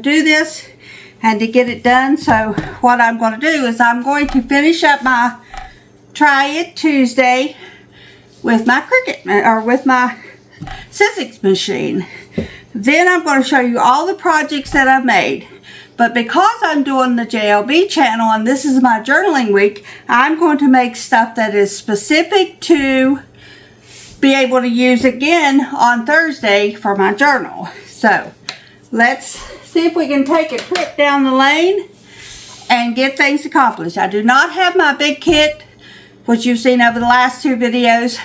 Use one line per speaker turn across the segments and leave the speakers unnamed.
do this and to get it done. So what I'm going to do is I'm going to finish up my Try It Tuesday with my Cricut, or with my Sizzix machine. Then I'm going to show you all the projects that I've made. But because I'm doing the JLB channel and this is my journaling week, I'm going to make stuff that is specific to be able to use again on Thursday for my journal. So let's see if we can take a trip down the lane and get things accomplished. I do not have my big kit, which you've seen over the last two videos,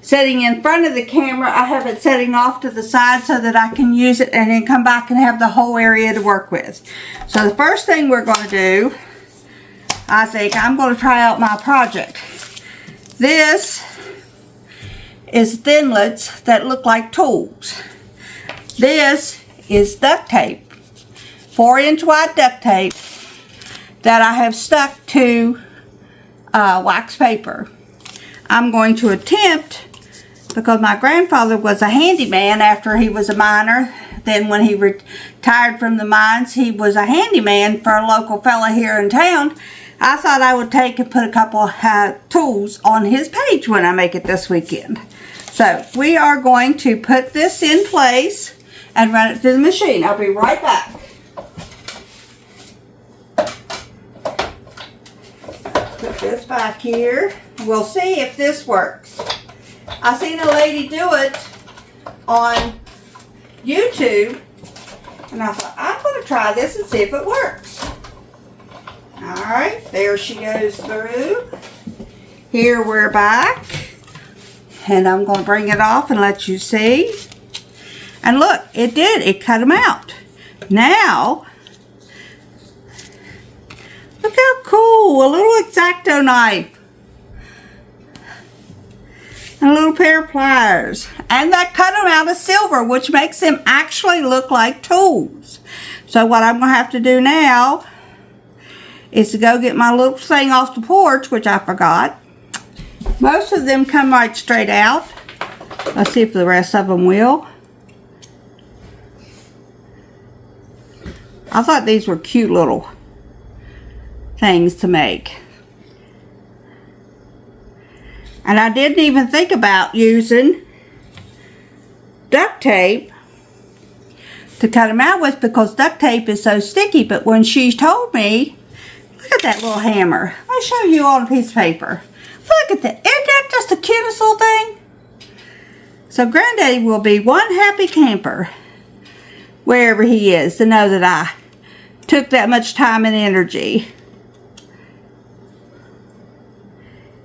setting in front of the camera. I have it setting off to the side so that I can use it and then come back and have the whole area to work with. So the first thing we're going to do, I think I'm going to try out my project. This is Thinlits that look like tools. This is duct tape, 4-inch wide duct tape that I have stuck to wax paper. I'm going to attempt, because my grandfather was a handyman after he was a miner. Then when he retired from the mines, he was a handyman for a local fella here in town. I thought I would take and put a couple tools on his page when I make it this weekend. So we are going to put this in place and run it through the machine. I'll be right back. Put this back here. We'll see if this works. I seen a lady do it on YouTube, and I thought, I'm going to try this and see if it works. Alright, there she goes through. Here we're back. And I'm going to bring it off and let you see. And look, it did. It cut them out. Now, look how cool. A little X-Acto knife. And a little pair of pliers. And that cut them out of silver, which makes them actually look like tools. So what I'm going to have to do now is to go get my little thing off the porch, which I forgot. Most of them come right straight out. Let's see if the rest of them will. I thought these were cute little things to make. And I didn't even think about using duct tape to cut them out with, because duct tape is so sticky. But when she told me, look at that little hammer. I'll show you on a piece of paper. Look at that. Isn't that just the cutest little thing? So Granddaddy will be one happy camper wherever he is to know that I took that much time and energy.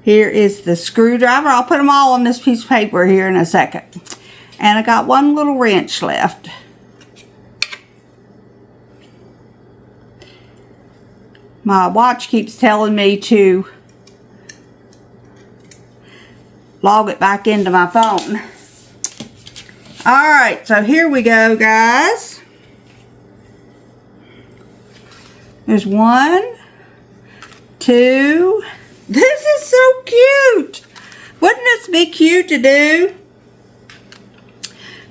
Here is the screwdriver. I'll put them all on this piece of paper here in a second. And I got one little wrench left. My watch keeps telling me to log it back into my phone. Alright, so here we go, guys. There's 1, 2. This is so cute. Wouldn't this be cute to do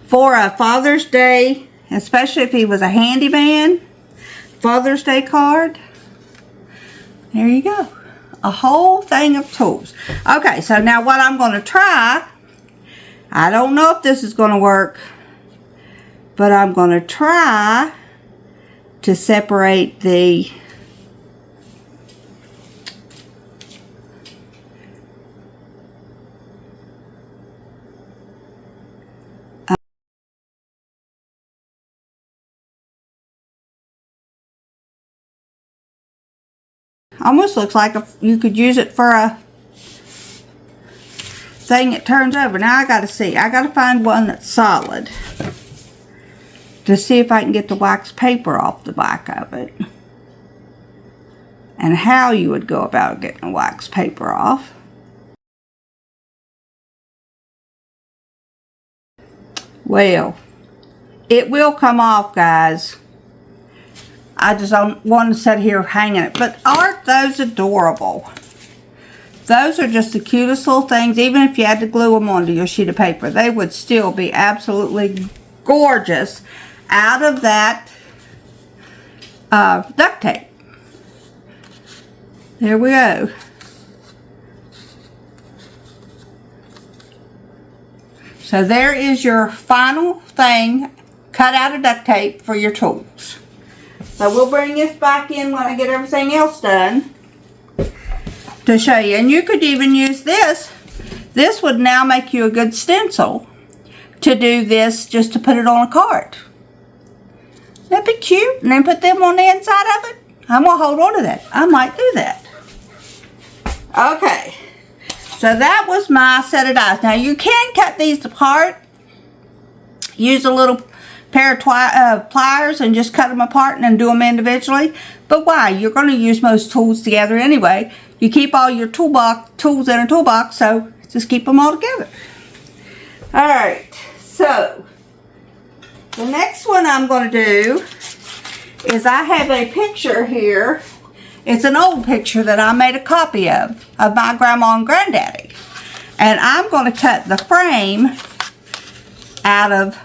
for a Father's Day, especially if he was a handyman? Father's Day card. There you go. A whole thing of tools. Okay, so now what I'm going to try, I don't know if this is going to work, but I'm going to try to separate the almost looks like you could use it for a thing that turns over. Now I gotta see. I gotta find one that's solid to see if I can get the wax paper off the back of it. And how you would go about getting the wax paper off. Well, it will come off, guys. I just don't want to sit here hanging it. But aren't those adorable? Those are just the cutest little things. Even if you had to glue them onto your sheet of paper, they would still be absolutely gorgeous out of that duct tape. There we go. So there is your final thing cut out of duct tape for your tools. So we'll bring this back in when I get everything else done to show you. And you could even use this. This would now make you a good stencil to do this, just to put it on a card. That'd be cute. And then put them on the inside of it. I'm going to hold on to that. I might do that. Okay. So that was my set of dies. Now you can cut these apart. Use a little pair of pliers and just cut them apart and then do them individually. But why? You're going to use most tools together anyway. You keep all your tools in a toolbox, so just keep them all together. Alright, so the next one I'm going to do is I have a picture here. It's an old picture that I made a copy of my grandma and granddaddy. And I'm going to cut the frame out of,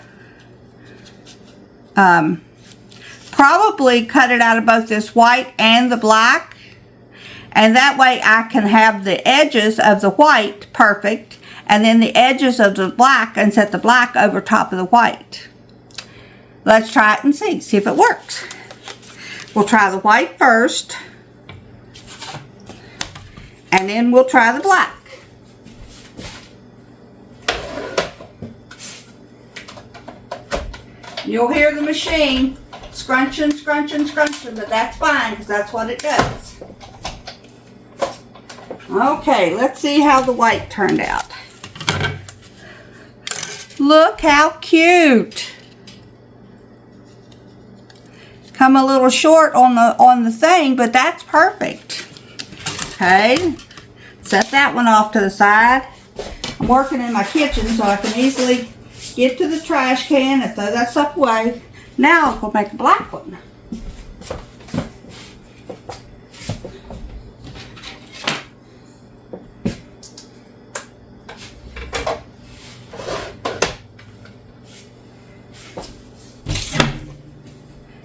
probably cut it out of both this white and the black. And that way I can have the edges of the white perfect, and then the edges of the black, and set the black over top of the white. Let's try it and see if it works. We'll try the white first. And then we'll try the black. You'll hear the machine scrunching, scrunching, scrunching, but that's fine because that's what it does. Okay, let's see how the white turned out. Look how cute. Come a little short on the thing, but that's perfect. Okay, set that one off to the side. I'm working in my kitchen so I can easily get to the trash can and throw that stuff away. Now we'll make a black one.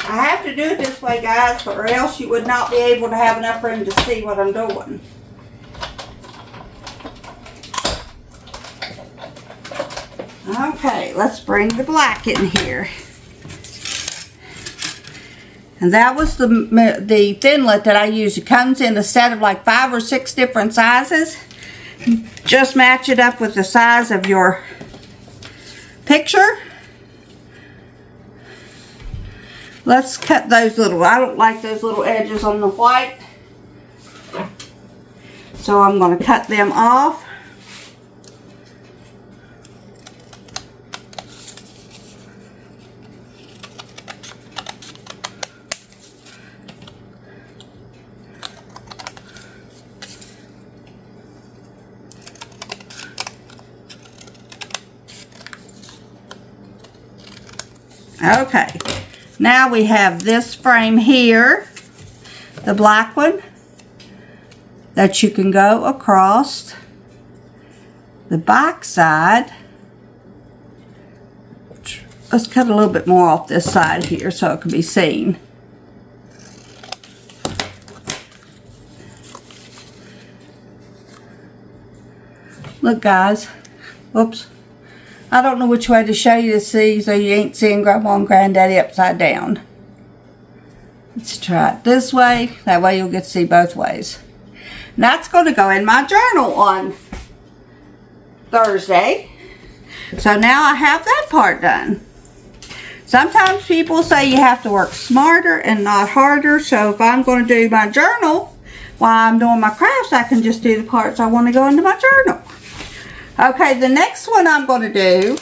I have to do it this way, guys, or else you would not be able to have enough room to see what I'm doing. Okay, let's bring the black in here. And that was the Thinlit that I used. It comes in a set of like 5 or 6 different sizes. Just match it up with the size of your picture. Let's cut those little, I don't like those little edges on the white. So I'm going to cut them off. Okay, now we have this frame here, the black one, that you can go across the back side. Let's cut a little bit more off this side here so it can be seen. Look, guys. Oops. I don't know which way to show you to see so you ain't seeing Grandma and Granddaddy upside down. Let's try it this way. That way you'll get to see both ways. And that's going to go in my journal on Thursday. So now I have that part done. Sometimes people say you have to work smarter and not harder. So if I'm going to do my journal while I'm doing my crafts, I can just do the parts I want to go into my journal. Okay, the next one I'm going to do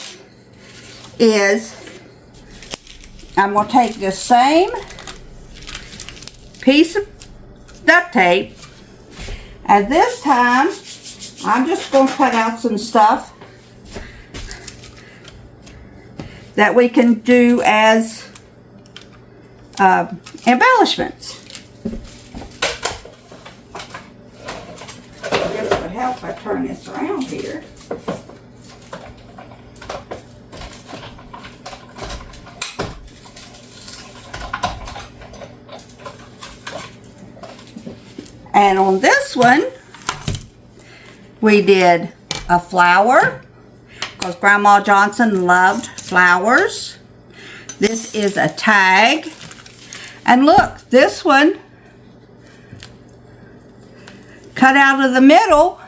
is I'm going to take the same piece of duct tape, and this time I'm just going to cut out some stuff that we can do as embellishments. I guess it would help if I turn this around here. And on this one, we did a flower, because Grandma Johnson loved flowers. This is a tag. And look, this one cut out of the middle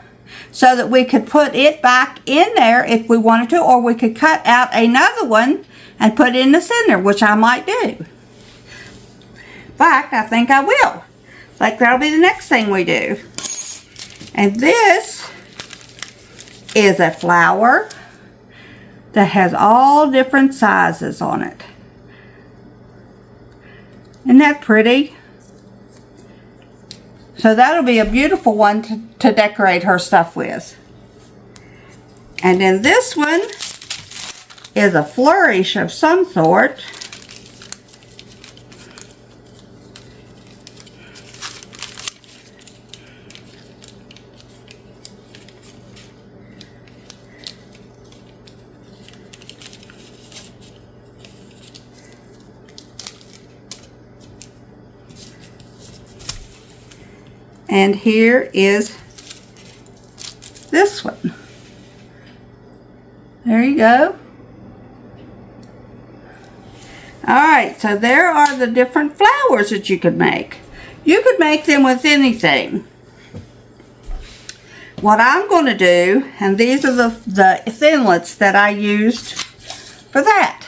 so that we could put it back in there if we wanted to, or we could cut out another one and put it in the center, which I might do. In fact, I think I will. Like, that'll be the next thing we do. And this is a flower that has all different sizes on it. Isn't that pretty? So that'll be a beautiful one to decorate her stuff with. And then this one is a flourish of some sort. And here is this one. There you go. Alright, so there are the different flowers that you could make. You could make them with anything. What I'm going to do, and these are the thinlets that I used for that.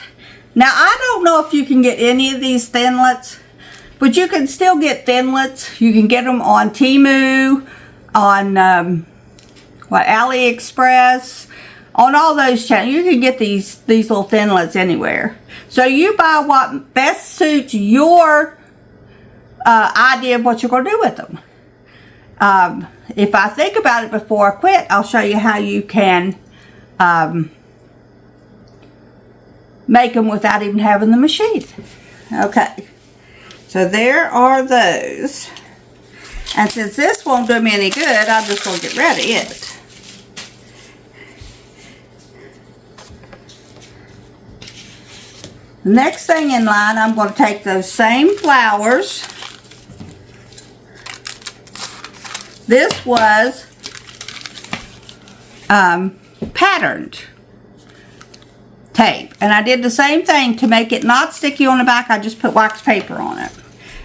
Now, I don't know if you can get any of these thinlets, but you can still get thinlets. You can get them on Temu, on AliExpress, on all those channels. You can get these little thinlets anywhere. So you buy what best suits your idea of what you're going to do with them. If I think about it before I quit, I'll show you how you can make them without even having the machine. Okay. So there are those. And since this won't do me any good, I'm just going to get rid of it. The next thing in line, I'm going to take those same flowers. This was patterned tape. And I did the same thing to make it not sticky on the back. I just put wax paper on it.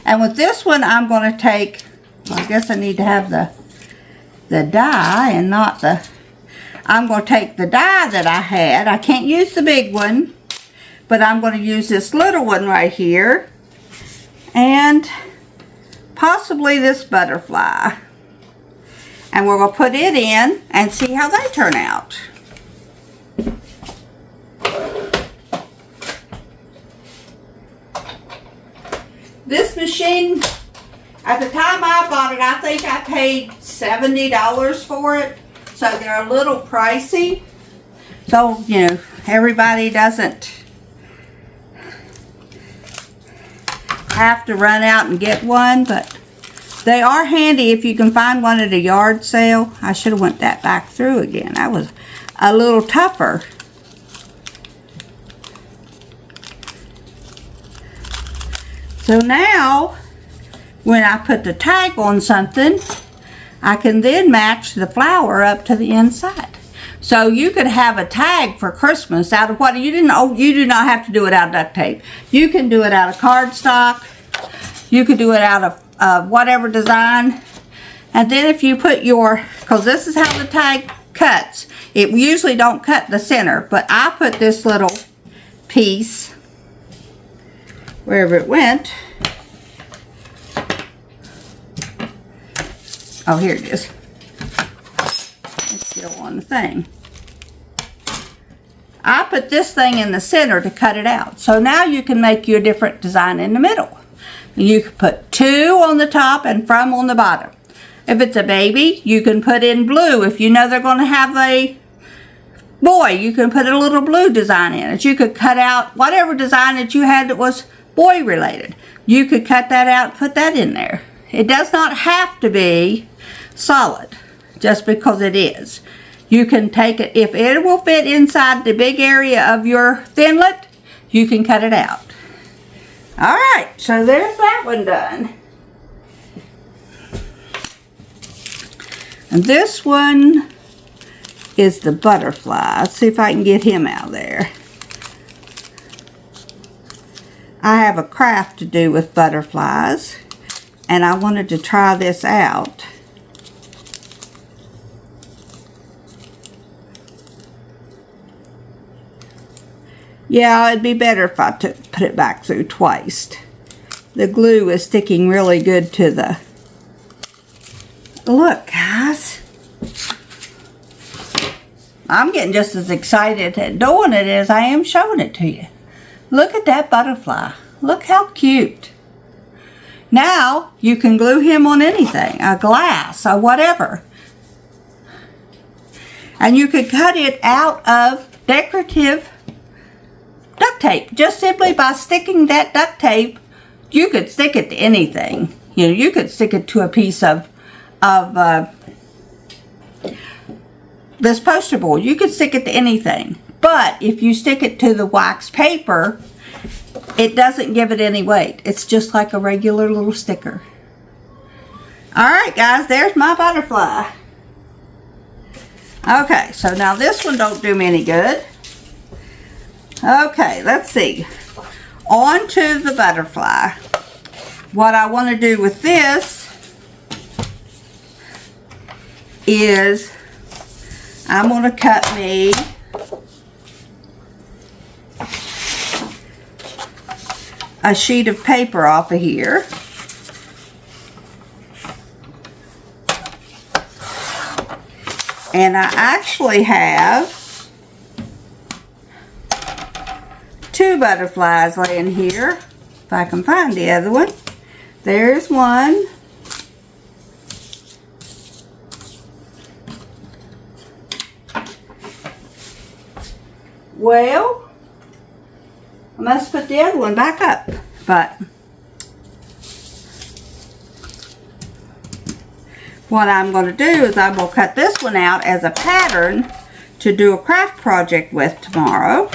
And with this one, I'm going to take, well, I guess I need to have the die and not the, I'm going to take the die that I had. I can't use the big one, but I'm going to use this little one right here. And possibly this butterfly. And we're going to put it in and see how they turn out. This machine, at the time I bought it, I think I paid $70 for it. So they're a little pricey. So, you know, everybody doesn't have to run out and get one, but they are handy if you can find one at a yard sale. I should have went that back through again. That was a little tougher. So now, when I put the tag on something, I can then match the flower up to the inside. So you could have a tag for Christmas out of what you didn't. Oh, you do not have to do it out of duct tape. You can do it out of cardstock. You could do it out of whatever design. And then if you put your, because this is how the tag cuts. It usually don't cut the center, but I put this little piece wherever it went. Oh, here it is. It's still on the thing. I put this thing in the center to cut it out. So now you can make you a different design in the middle. You can put 2 on the top and from on the bottom. If it's a baby, you can put in blue. If you know they're going to have a boy, you can put a little blue design in it. You could cut out whatever design that you had that was boy related. You could cut that out and put that in there. It does not have to be solid just because it is. You can take it, if it will fit inside the big area of your thinlet, you can cut it out. Alright, so there's that one done. And this one is the butterfly. Let's see if I can get him out of there. I have a craft to do with butterflies, and I wanted to try this out. Yeah, it'd be better if I put it back through twice. The glue is sticking really good to the... Look, guys. I'm getting just as excited at doing it as I am showing it to you. Look at that butterfly. Look how cute. Now, you can glue him on anything, a glass or whatever. And you could cut it out of decorative duct tape. Just simply by sticking that duct tape, you could stick it to anything. You know, you could stick it to a piece of this poster board. You could stick it to anything. But if you stick it to the wax paper, it doesn't give it any weight. It's just like a regular little sticker. Alright guys, there's my butterfly. Okay, so now this one don't do me any good. Okay, let's see. On to the butterfly. What I want to do with this is I'm going to cut me a sheet of paper off of here. And I actually have 2 butterflies laying here. If I can find the other one. There's one. Well, I must put the other one back up, but what I'm going to do is I will cut this one out as a pattern to do a craft project with tomorrow.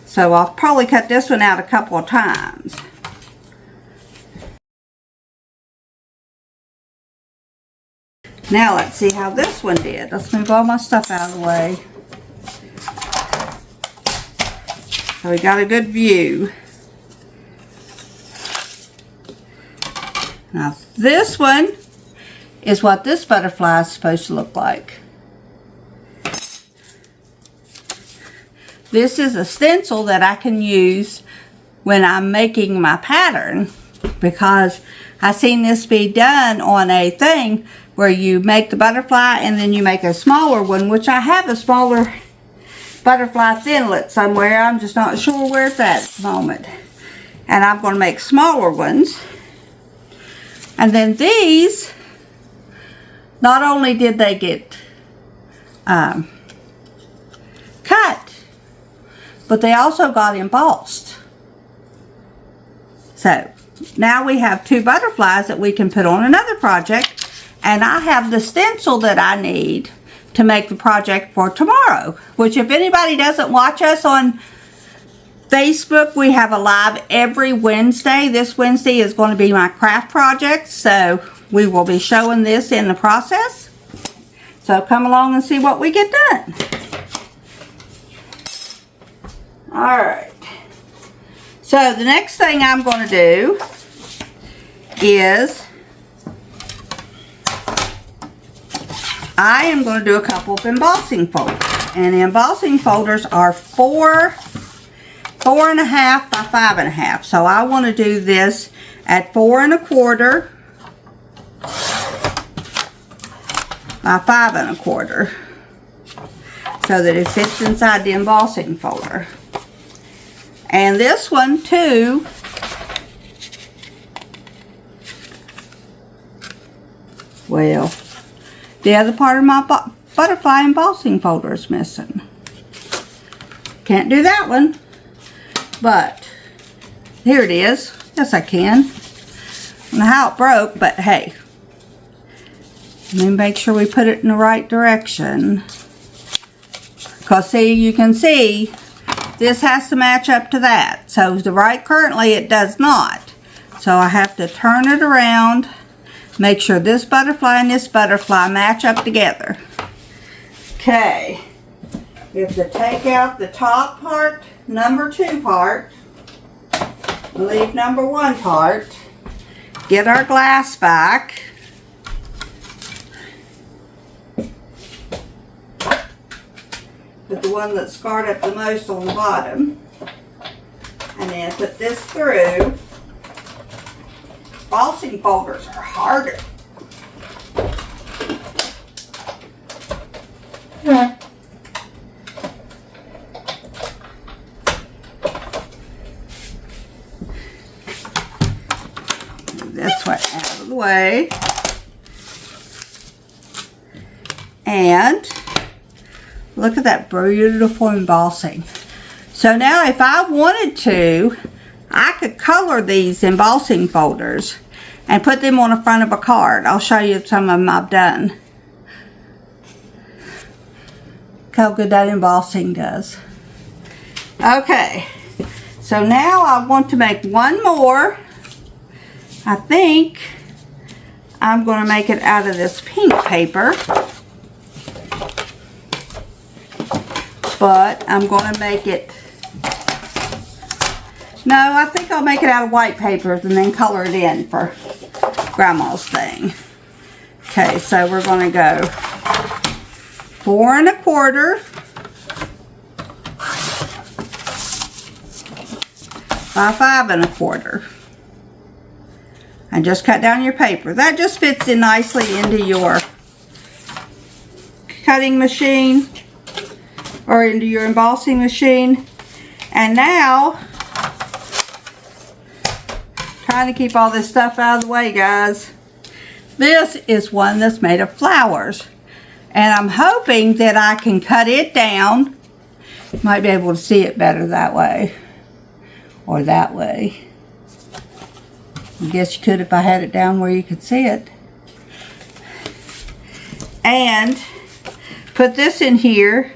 So I'll probably cut this one out a couple of times. Now let's see how this one did. Let's move all my stuff out of the way. So we got a good view. Now this one is what this butterfly is supposed to look like. This is a stencil that I can use when I'm making my pattern, because I seen this be done on a thing where you make the butterfly and then you make a smaller one, which I have a smaller butterfly thinlet somewhere. I'm just not sure where it's at the moment. And I'm going to make smaller ones. And then these, not only did they get cut, but they also got embossed. So now we have 2 butterflies that we can put on another project. And I have the stencil that I need to make the project for tomorrow. Which, if anybody doesn't watch us on Facebook, we have a live every Wednesday. This Wednesday is going to be my craft project. So we will be showing this in the process. So come along and see what we get done. Alright. So the next thing I'm going to do is I am going to do a couple of embossing folders. And the embossing folders are 4.5 by 5.5. So I want to do this at 4.25 by 5.25. So that it fits inside the embossing folder. And this one too well, the other part of my butterfly embossing folder is missing. Can't do that one. But here it is. Yes, I can. I don't know how it broke, but hey. Let me make sure we put it in the right direction. Because see, you can see this has to match up to that. So currently it does not. So I have to turn it around make sure this butterfly and this butterfly match up together. Okay, we have to take out the top part, number 2 part, leave number 1 part, get our glass back. Put the one that scarred up the most on the bottom, and then put this through. Embossing folders are harder. This one out of the way. And look at that beautiful embossing. So now if I wanted to, I could color these embossing folders and put them on the front of a card. I'll show you some of them I've done. Look how good that embossing does. Okay, so now I want to make one more. I think I'm going to make it out of this pink paper. But I'm going to make it, no, I think I'll make it out of white papers and then color it in for Grandma's thing. Okay, so we're going to go 4 1/4 by 5 1/4. And just cut down your paper. That just fits in nicely into your cutting machine or into your embossing machine. And now, trying to keep all this stuff out of the way, guys. This is one that's made of flowers. And I'm hoping that I can cut it down. Might be able to see it better that way. Or that way. I guess you could if I had it down where you could see it. And put this in here.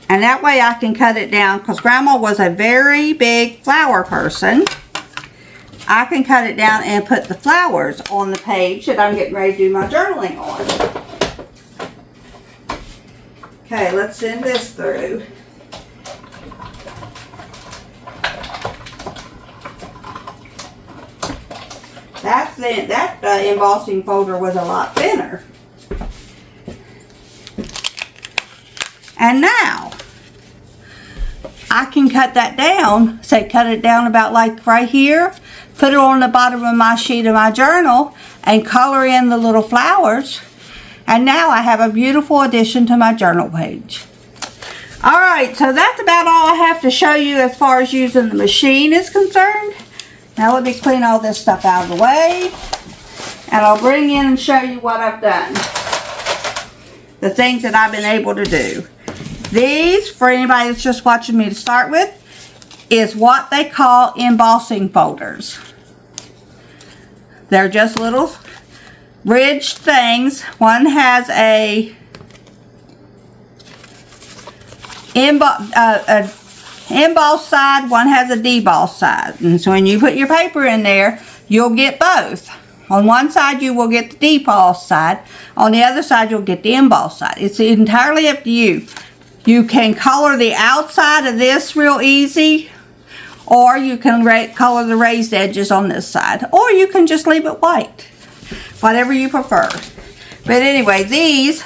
And that way I can cut it down, because Grandma was a very big flower person. I can cut it down and put the flowers on the page that I'm getting ready to do my journaling on. Okay, let's send this through. That embossing folder was a lot thinner. And now, I can cut that down, say cut it down about like right here, put it on the bottom of my sheet of my journal, and color in the little flowers. And now I have a beautiful addition to my journal page. Alright, so that's about all I have to show you as far as using the machine is concerned. Now let me clean all this stuff out of the way, and I'll bring in and show you what I've done. The things that I've been able to do. These, for anybody that's just watching me to start with, is what they call embossing folders. They're just little ridged things. One has a embossed side, one has a debossed side. And so when you put your paper in there, you'll get both. On one side you will get the debossed side. On the other side you'll get the embossed side. It's entirely up to you. You can color the outside of this real easy, or you can color the raised edges on this side, or you can just leave it white. Whatever you prefer. But anyway, these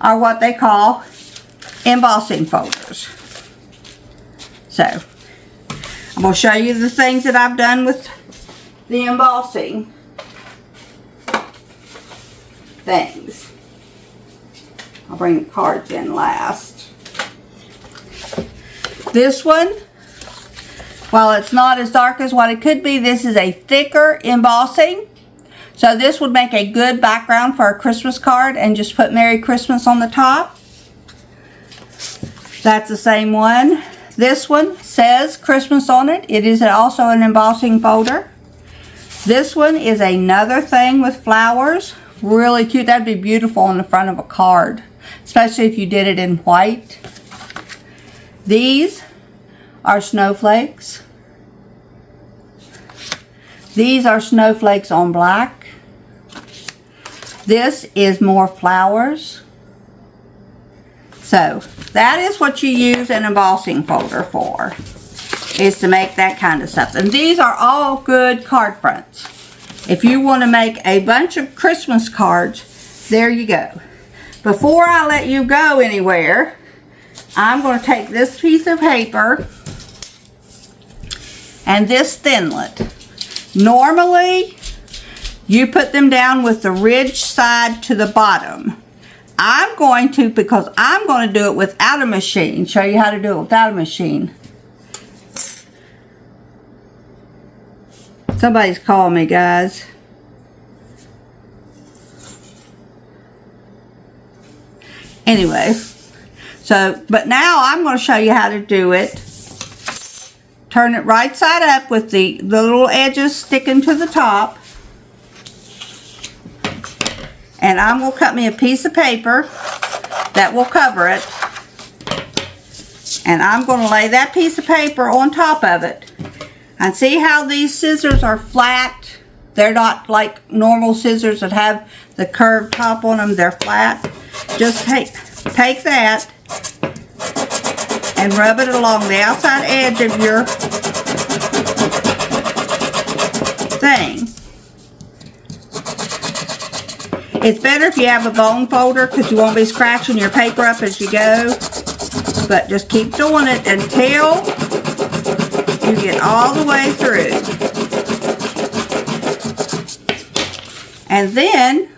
are what they call embossing folders. So, I'm going to show you the things that I've done with the embossing things. I'll bring the cards in last. This one, while it's not as dark as what it could be, this is a thicker embossing. So this would make a good background for a Christmas card, and just put Merry Christmas on the top. That's the same one. This one says Christmas on it. It is also an embossing folder. This one is another thing with flowers. Really cute. That'd be beautiful on the front of a card, especially if you did it in white. These are snowflakes. These are snowflakes on black. This is more flowers. So that is what you use an embossing folder for, is to make that kind of stuff. And these are all good card fronts. If you want to make a bunch of Christmas cards, there you go. Before I let you go anywhere, I'm going to take this piece of paper and this Thinlit. Normally, you put them down with the ridge side to the bottom. I'm going to, because I'm going to do it without a machine, show you how to do it without a machine. Somebody's calling me, guys. Anyway, so, but now I'm going to show you how to do it. Turn it right side up with the little edges sticking to the top. And I'm going to cut me a piece of paper that will cover it. And I'm going to lay that piece of paper on top of it. And see how these scissors are flat? They're not like normal scissors that have the curved top on them. They're flat. Just take that and rub it along the outside edge of your thing. It's better if you have a bone folder because you won't be scratching your paper up as you go. But just keep doing it until you get all the way through. And then,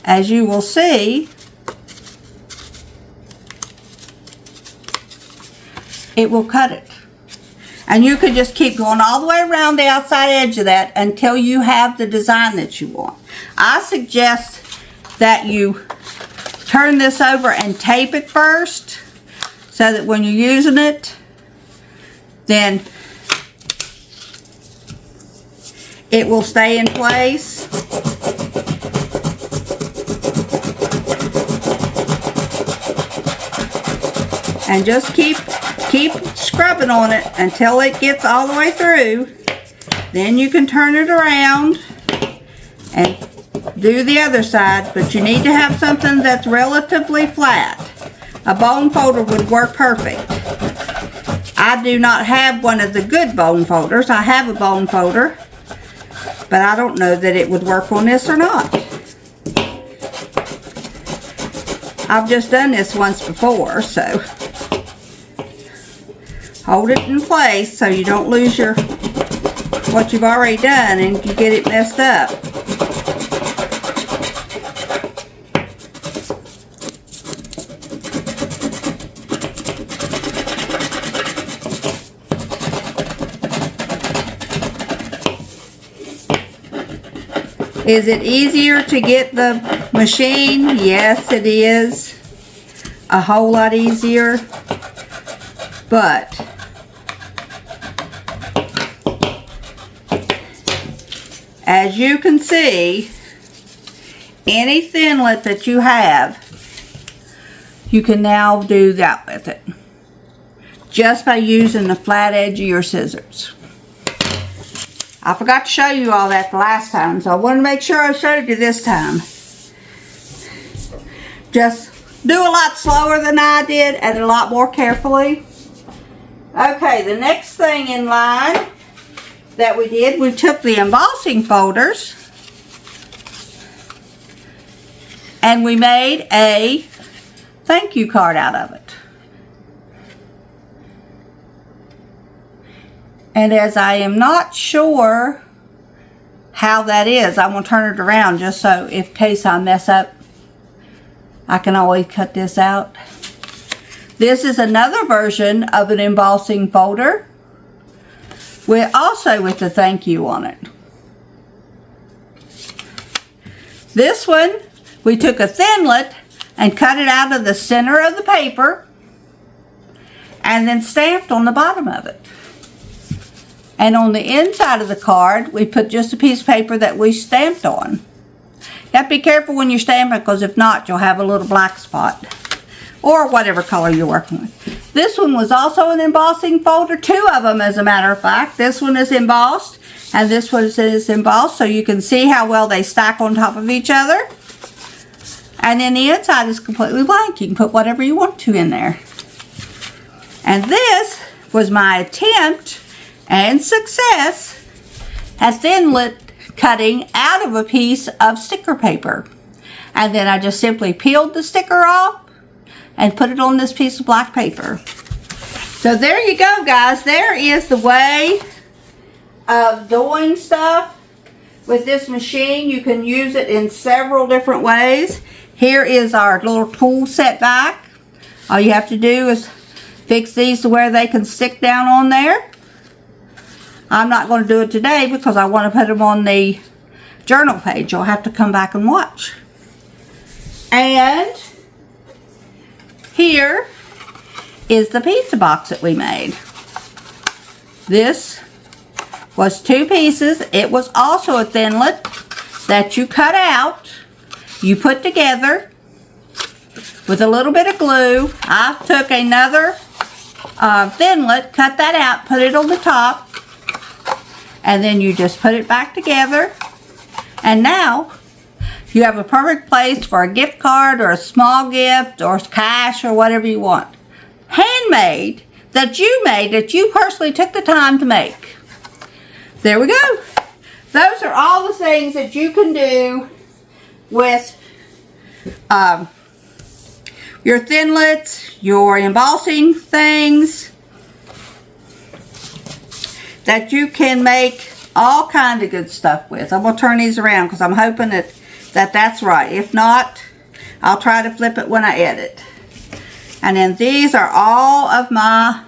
as you will see, it will cut it. And you can just keep going all the way around the outside edge of that until you have the design that you want. I suggest that you turn this over and tape it first so that when you're using it, then it will stay in place. And just keep scrubbing on it until it gets all the way through. Then you can turn it around and do the other side, but you need to have something that's relatively flat. A bone folder would work perfect. I do not have one of the good bone folders. I have a bone folder, but I don't know that it would work on this or not. I've just done this once before, so hold it in place so you don't lose what you've already done and you get it messed up. Is it easier to get the machine? Yes, it is. A whole lot easier. But as you can see, any Thinlit that you have, you can now do that with it. Just by using the flat edge of your scissors. I forgot to show you all that the last time, so I want to make sure I showed you this time. Just do a lot slower than I did and a lot more carefully. Okay, the next thing in line that we did, we took the embossing folders and we made a thank you card out of it. And as I am not sure how that is, I'm going to turn it around just so in case I mess up, I can always cut this out. This is another version of an embossing folder, also with the thank you on it. This one, we took a Thinlit and cut it out of the center of the paper and then stamped on the bottom of it. And on the inside of the card, we put just a piece of paper that we stamped on. You have to be careful when you're stamping, because if not, you'll have a little black spot. Or whatever color you're working with. This one was also an embossing folder. Two of them, as a matter of fact. This one is embossed, And this one is embossed, so you can see how well they stack on top of each other. And then the inside is completely blank. You can put whatever you want to in there. And this was my attempt and success at Thinlit cutting out of a piece of sticker paper. And then I just simply peeled the sticker off and put it on this piece of black paper. So there you go, guys. There is the way of doing stuff with this machine. You can use it in several different ways. Here is our little tool set back. All you have to do is fix these to where they can stick down on there. I'm not going to do it today because I want to put them on the journal page. You'll have to come back and watch. And here is the pizza box that we made. This was 2 pieces. It was also a Thinlit that you cut out, you put together with a little bit of glue. I took another Thinlit, cut that out, put it on the top, and then you just put it back together. And now you have a perfect place for a gift card or a small gift or cash or whatever you want. Handmade, that you made, that you personally took the time to make. There we go. Those are all the things that you can do with your Thinlits, your embossing things, that you can make all kind of good stuff with. I'm going to turn these around because I'm hoping that's right. If not, I'll try to flip it when I edit. And then these are all of my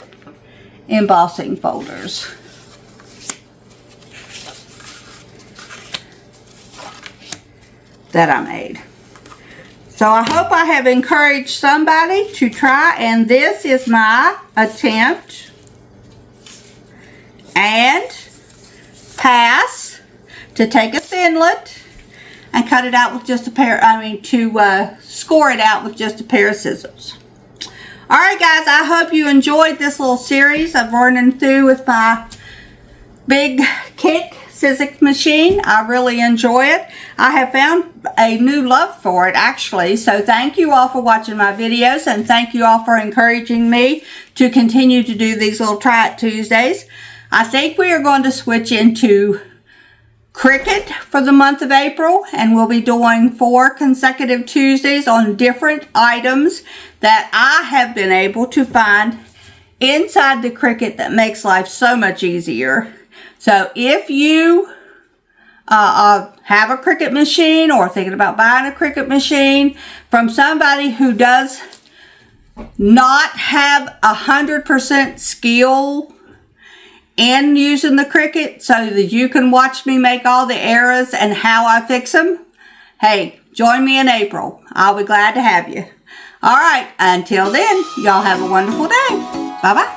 embossing folders. That I made. So I hope I have encouraged somebody to try, and this is my attempt and pass to take a Thinlit and cut it out with just a pair, to score it out with just a pair of scissors. Alright guys, I hope you enjoyed this little series of running through with my big Kik Sizzix machine. I really enjoy it. I have found a new love for it actually, so thank you all for watching my videos, and thank you all for encouraging me to continue to do these little Try It Tuesdays. I think we are going to switch into Cricut for the month of April, and we'll be doing 4 consecutive Tuesdays on different items that I have been able to find inside the Cricut that makes life so much easier. So if you have a Cricut machine or thinking about buying a Cricut machine from somebody who does not have 100% skill in using the Cricut so that you can watch me make all the errors and how I fix them, hey, join me in April. I'll be glad to have you. All right, until then, y'all have a wonderful day. Bye-bye.